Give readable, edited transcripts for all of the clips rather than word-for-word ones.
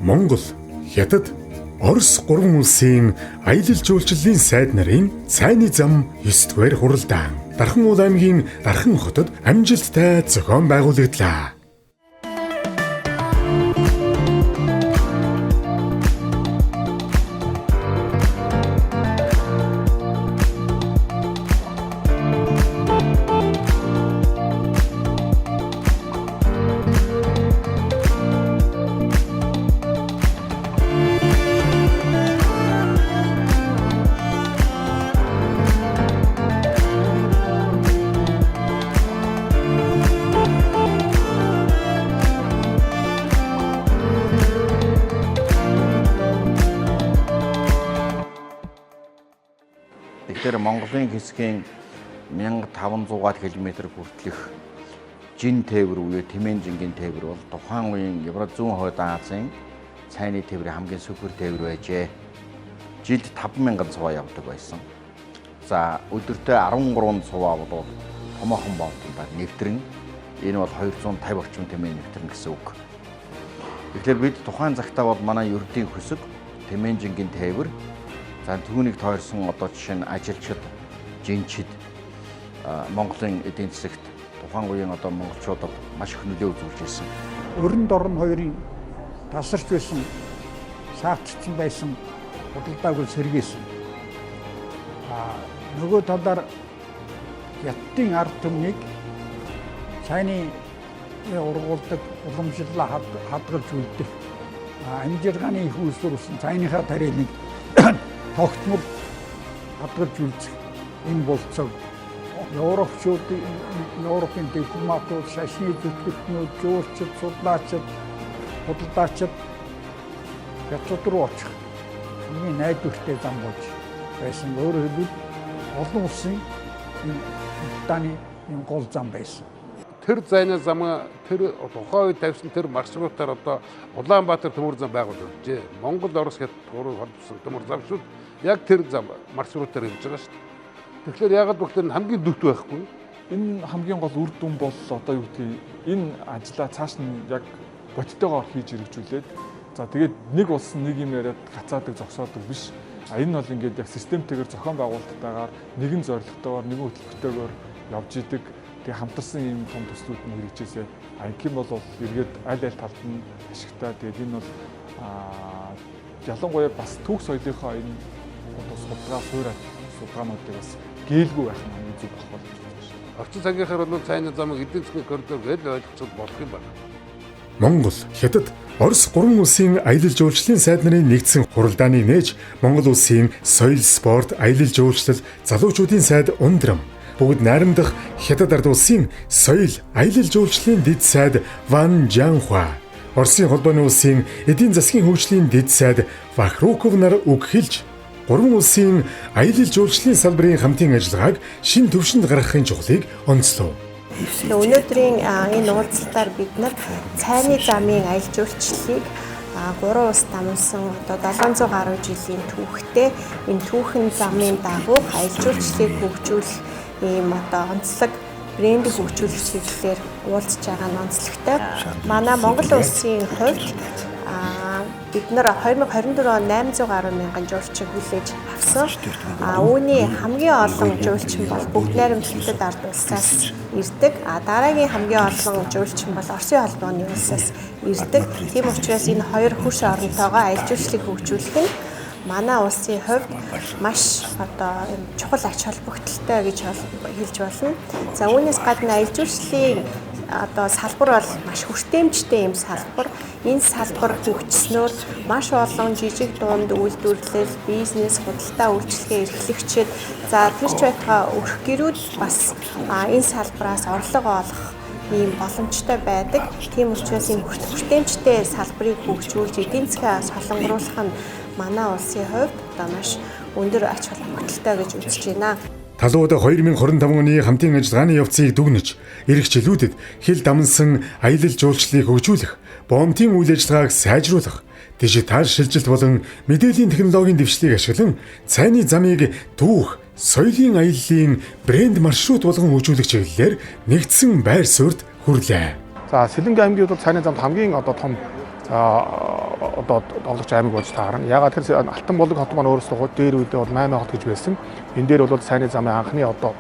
Монгол, Хятад, Орос 3 улсын аялал жуулчлалын сайд нарын цайны зам 9-р хуралдаан Дархан уул аймгийн Дархан хотод амжилттай зохион байгуулагдлаа. Тэгэхээр Монголын хэсгийн 1500 км хүртэлх жин тээвэр буюу Тэмэн жингийн тээвэр бол тухайн үеийн Евразийн зүүн хойд Азийн цайны тээврийн хамгийн супер тээвэр байжээ. Жилд 5000 цуваа явдаг байсан. За өдөртөө 13 цуваа бол томоохон бомбуудаар нэвтрэн энэ бол 250 орчим тэмээ нэвтрэн гэсэн үг. Тэгэхээр бид тухайн цагтаа бол манай ердийн хөсөг Тэмэн жингийн тээвэр за түүнийг тойрсон одоо жишээ нь ажилчид, жинчид Монголын эдийн засагт тухайн үеийн одоо монголчуудад маш их нөлөө үзүүлж байсан. Өрн дорн хоёрын тасарч байсан, саатцсан байсан худалдааг сэргээсэн. Нөгөө талаар Хятадын ард түмнийг цайны ургуулдаг уламжлалаа хадгалж үлдэх амжиргааны их үйлсвэрсэн цайныхаа тарилыг тогтмол хадгалж үлдэх энэ болцоог Европын дипломатууд, шашны зүтгэгчнүүд, жуулчид, судлаачид, худалдаачид Хятад руу очих хамгийн найдвартай зам болж байсан. Өөрөөр хэлбэл олон улсын худалдааны гол зам байсан. Тэр зайны зам тэр тухайн үед тавьсан тэр маршрутаар одоо Улаанбаатар төмөр зам байгуулжээ. Монгол, Орос, Хятад гурван холбосон төмөр замшууд яг тэр зам маршрутаар явж байгаа шүү дээ. Тэгэхээр яагаад гэвэл хамгийн дэвт байхгүй. Энэ хамгийн гол үр дүн бол одоо юу гэдгийг энэ ажлаа цааш нь яг бодтойгоор хийж хэрэгжүүлээд за тэгээд нэг улс нэг юм яриад гацаадаг зогсоодог биш. Энэ бол ингээд яг системтэйгээр зохион байгуулалттайгаар нэгэн зорилготойгоор нэгэн хөтөлбөртөйгээр явж идэг. Тэгээ хамтарсан ийм том төслүүд нь хэрэгжээсээ гэх юм бол эргээд аль талд нь ашигтай. Тэгээд энэ бол ялангуяа бас түүх соёлынхоо энэ судалгаа судалгаануудыг бас гээйлгүй байх нь хамгийн зөв болох болж байна. Орчин цагийнхаар бол цайны замыг эдийн засгийн коридор гэж ойлгоцод болох юм байна. Монгол, Хятад, Орос 3 улсын аялал жуулчлалын сайд нарын нэгдсэн хуралдааны нээж Монгол улсын соёл, спорт, аялал жуулчлал, залуучуудын сайд Ундрам, бүгд найрамдах Хятад ард улсын соёл, аялал жуулчлалын дэд сайд Ван Жанхуа, Оросын холбооны улсын эдийн засгийн хөгжлийн дэд сайд Вахруков нар үг хэлж 3 улсын аялал жуулчлалын салбарын хамтын ажиллагааг шин түвшинд гаргахын чухлыг онцлов. Өнөөдрийн энэ уулзалтаар бид нар цайны замын аялал жуулчлалыг 3 улс дамжсан одоо 700 гаруй жилийн түүхтэй энэ түүхэн замын дагуу аялал жуулчлалыг хөгжүүлэх ийм одоо онцлог брендийг хөгжүүлэх чиглэлээр уулзж байгаа нь онцлогтой. Манай Монгол улсын хувьд бид нэр 2024 он 800 гаруй мянган жуулчийг хүлээж авсан. Үүний хамгийн олон жуулчин бол бүгд найрамдлагчид ард улсаас ирдэг. Дараагийн хамгийн олон жуулчин бол Оросын холбооны улсаас ирдэг. Тийм учраас энэ хоёр хөрш оронтойгоо аялал жуулчлалыг хөгжүүлэх нь манай улсын хувьд маш одоо чухал ач холбогдолтой гэж хэлж болно. За үүнээс гадна аялал жуулчлалын одоо салбар бол маш хүртээмжтэй юм салбар. Энэ салбар хөгжснөөр маш олон жижиг дунд үйлдвэрлэл, бизнес, худалдаа үйлчилгээ эрхлэгчид за тэрч байтугай өрх гэрүүд бас энэ салбараас орлого олох ийм боломжтой байдаг. Тийм учраас энэ хүртээмжтэй салбарыг хөгжүүлж эдийн засгаа солонгоруулах нь манай улсын хувьд одоо маш өндөр ач холбогдолтой гэж үзэж байна. Талууд 2025 оны хамтын ажиллагааны явцыг дүгнэж, ирэх жилүүдэд хил дамнсан аялал жуулчлалыг хөгжүүлэх, бомтын үйл ажиллагааг сайжруулах, дижитал шилжилт болон мэдээллийн технологийн дэвшлийг ашиглан цайны замыг түүх, соёлын аяллаа брэнд маршрут болгон хөгжүүлэх чиглэлээр нэгдсэн байр суурьд хүрлээ. За Сэлэнгэ аймгийн бол цайны замд хамгийн одоо том одоо Долгоч аймаг болж таарна. Ягаад гэхээр Алтан булаг хот маань өөрөөсөө дээр үедээ бол 8 хот гэж байсан. Энэ дээр бол Сайны замын анхны одоо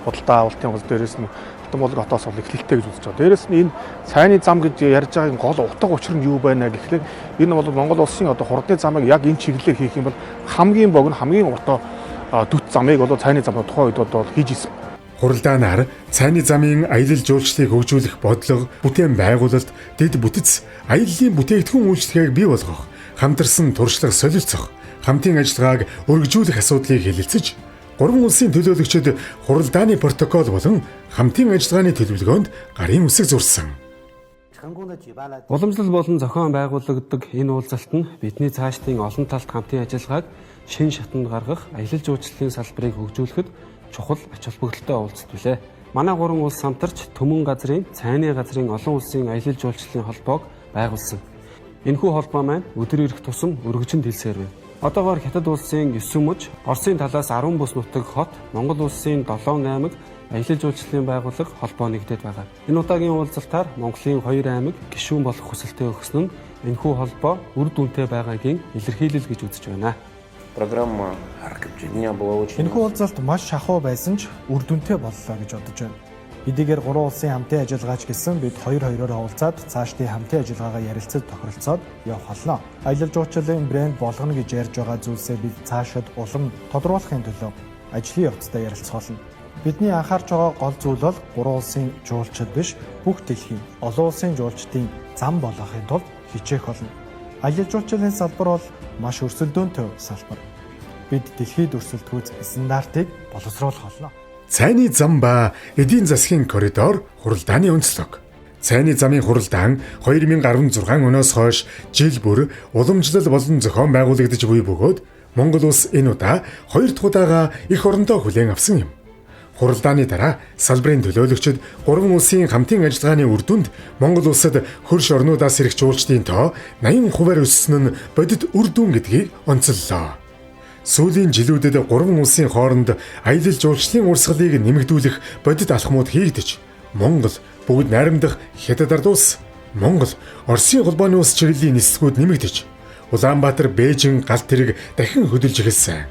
худалдаа авалтын гол дээрээс нь Алтан булаг хотоос бол эхлэлтэй гэж үзэж байгаа. Дээрээс нь энэ Сайны зам гэж ярьж байгаа гол утга учир нь юу байна гэхлээр энэ бол Монгол улсын одоо хурдны замыг яг энэ чиглэлээр хийх юм бол хамгийн богино хамгийн урт дүт замыг бол Сайны зам тухайн үед бол хийж ирсэн. Хуралдаанаар Цайны замын аялал жуулчлалыг хөгжүүлэх бодлого, бүтээн байгуулалт, дэд бүтэц, аяллаа бүтээгдэхүүн үйлчлэгийг бий болгох, хамтарсан туршлага солилцох, хамтын ажиллагааг өргөжүүлэх асуудлыг хэлэлцэж, гурван улсын төлөөлөгчид хуралдааны протокол болон хамтын ажиллагааны төлөвлөгөөнд гарын үсэг зурсан. Уламжлал болон зохион байгуулагддаг энэ уулзалт нь бидний цаашдын олон талт хамтын ажиллагааг шин шатанд гаргах, аялал жуулчлалын салбарыг хөгжүүлэхэд чухал ач холбогдолтой уулзалт билээ. Манай гурван улс хамтарч Төмөн газрын, Цайны газрын олон улсын аялал жуулчлалын холбоог байгуулсан. Энэхүү холбоо маань өдөр ирэх тусам өргөжинд хэлсээр байна. Одоогоор Хятад улсын 9 муж, Оросын талаас 10 бус нутаг хот, Монгол улсын 7 аймаг аялал жуулчлалын байгууллага холбоо нэгдээд байгаа. Энэ удаагийн уулзалтаар Монголын 2 аймаг гишүүн болох хүсэлтэй өгсөн нь энэхүү холбоо үр дүнтэй байгаагийн илэрхийлэл гэж үзэж байна. Программа арга хэмжээ была очень. Энэхүү уулзалт маш шахуу байсан ч үр дүнтэй боллоо гэж бодож байна. Эдгээр гурван улсын хамтын ажиллагаач гэсэн бид хоёр-хоёроор уулзаад цаашдын хамтын ажиллагаагаа ярилцаж тохиролцоод явах болно. Аялал жуулчлалын брэнд болгоно гэж ярьж байгаа зүйлсээ бид цаашид улам тодорхойлохын төлөө ажлын явцдаа ярилцах болно. Бидний анхаарч байгаа гол зүйл бол гурван улсын жуулчид биш, бүх дэлхийн олон улсын жуулчдын зам болгохын тулд хичээх болно. Аялал жуулчлалын салбар бол маш өрсөлдөөнтэй салбар. Бид дэлхийд өрсөлдөхүйц стандартыг боловсруулах болно. Цайны зам ба эдийн засгийн коридор хуралдааны онцлог. Цайны замын хуралдаан 2016 оноос хойш жил бүр уламжлал болон зохион байгуулагдаж буй бөгөөд Монгол улс энэ удаа 2 дахь удаага эх орондоо хүлээн авсан юм. Хуралдааны дараа салбарын төлөөлөгчид гурван улсын хамтын ажиллагааны үр дүнд Монгол улсад хөрш орнуудаас ирэх жуулчдын тоо 80% өссөн нь бодит үр дүн гэдгийг онцоллоо. Сүүлийн жилүүдэд гурван улсын хооронд аялал жуулчлалын урсгалыг нэмэгдүүлэх бодит алхмууд хийгдэж, Монгол бүгд найрамдах Хятад ард улс, Монгол Оросын холбооны улс чиглэлийн нислэгүүд нэмэгдэж, Улаанбаатар, Бээжин галт тэрэг дахин хөдөлж эхэлсэн.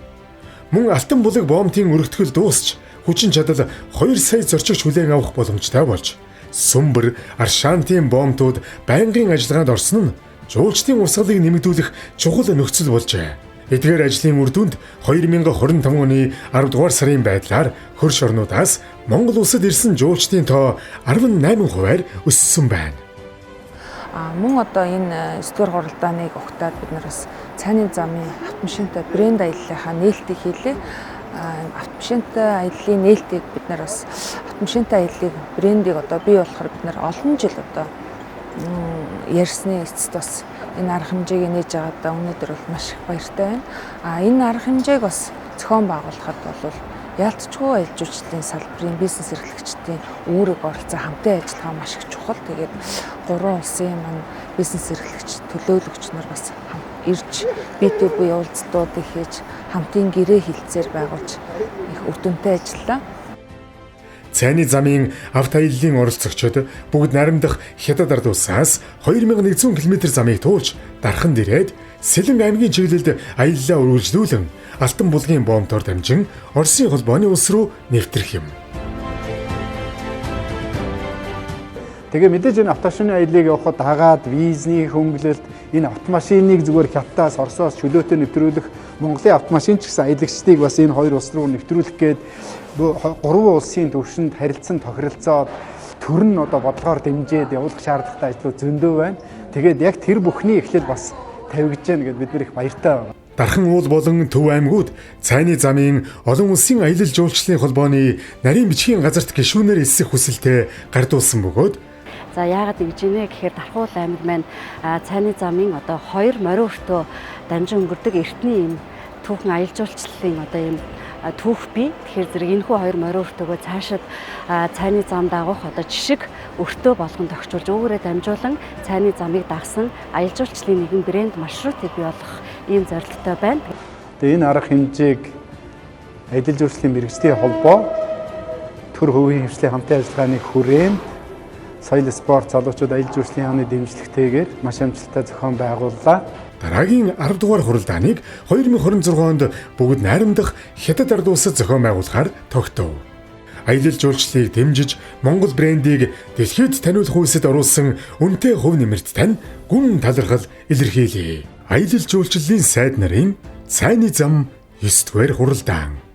Мөн Алтан булаг боомтын өргөтгөл дуусч, хүчин чадал 2 сая зорчигч хүлээн авах боломжтой болж, Сүмбэр, Аршаантын боомтууд байнгын ажиллагаанд орсон нь жуулчдын урсгалыг нэмэгдүүлэх чухал нөхцөл болжээ. Эдгээр ажлын үр дүнд 2025 оны 10 дугаар сарын байдлаар хөрш орнуудаас Монгол улсад ирсэн жуулчдын тоо 18%-аар өссөн байна. Мөн одоо энэ 9-р хуралдааныг угтаад бид нар бас Цайны замын автомашинтай брэнд аяллахаа нээлтийг хийлээ. Автомашинтай аяллаа нээлтийг бид нар бас автомашинтай аяллыг брендийг одоо бий болохоор бид нар олон жил одоо ярьсны эцэст бас энэ арга хэмжээг нээж байгаадаа өнөөдөр бол маш их баяртай байна. Энэ арга хэмжээг бас зохион байгуулахад бол яалтчгүй аялал жуулчлалын салбарын бизнес эрхлэгчдийн үүрэг оролцоо хамтын ажиллагаа маш их чухал. Тэгээд гурван улсын маань бизнес эрхлэгч төлөөлөгч нар бас ирж бие бие уулзалтуудыг хийж хамтын гэрээ хилцээр байгуулж их үр дүнтэй ажиллалаа. Цайны замын авто аяллаа оролцогчид бүгд найрамдах Хятад ард улсаас 2100 км замыг туулж дархан дээрээд Сэлэн аймгийн чиглэлд аяллаа үргэлжлүүлэн Алтан булгийн боомтоор дамжин Оросын холбооны улс руу нэвтрэх юм. Тэгээ мэдээж энэ автомашины аяллыг явахад дагаад визний хөнгөлөлт энэ автомашиныг зүгээр Хятадаас Оросоос чөлөөтэй нэвтрүүлэх Монголын автомашин ч гэсэн аялагчдыг бас энэ хоёр улс руу нэвтрүүлэх гээд гурван улсын төвшөнд харилцан тохиролцоод төр нь одоо бодлогоор дэмжиж явуулах шаардлагатай ажлууд зөндөө байна. Тэгээд яг тэр бүхний эхлэл бас тавигдж байна гэдээ бид нар их баяртай байна. Дархан уул болон Төв аймагуд Цайны замын олон улсын аялал жуулчлалын холбооны нарийн бичгийн газарт гишүүнээр элсэх хүсэлтэд гардуулсан бөгөөд за яагаад гэж ийнэ гэхээр Дархан уул аймаг маань Цайны замын одоо 2 морин өртөө дамжин өнгөрдөг эртний юм түүхэн аялал жуулчлалын одоо юм түүх бий. Тэгэхээр зэрэг энэхүү 2 морин өртөөгөө цаашид Цайны зам дагах одоо жишг өртөө болгон тогтчулж үүгээрээ дамжуулан Цайны замыг дагсан аялал жуулчлалын нэгэн брэнд маршрутыг бий болгох ийм зорилттой байна. Тэгээ энэ арга хэмжээг аялал жуулчлалын мэргэжлийн холбоо төр хувийн хвшлийн хамтын ажиллагааны хүрээнд соёл спорт залуучууд аялал жуулчлалын яамны дэмжлэгтэйгээр маш амжилттай зохион байгууллаа. Дараагийн 10 дугаар хуралдааныг 2026 онд бүгд найрамдах Хятад ард улсад зохион байгуулахаар тогтов. Аялал жуулчлалыг дэмжиж Монгол брендийг дэлхийд таниулах үйлсэд оруулсан үнэтэй хувь нэмэрт тань гүн талархал илэрхийлье. Аялал жуулчлалын сайд нарын цайны зам 9 дугаар хуралдаан.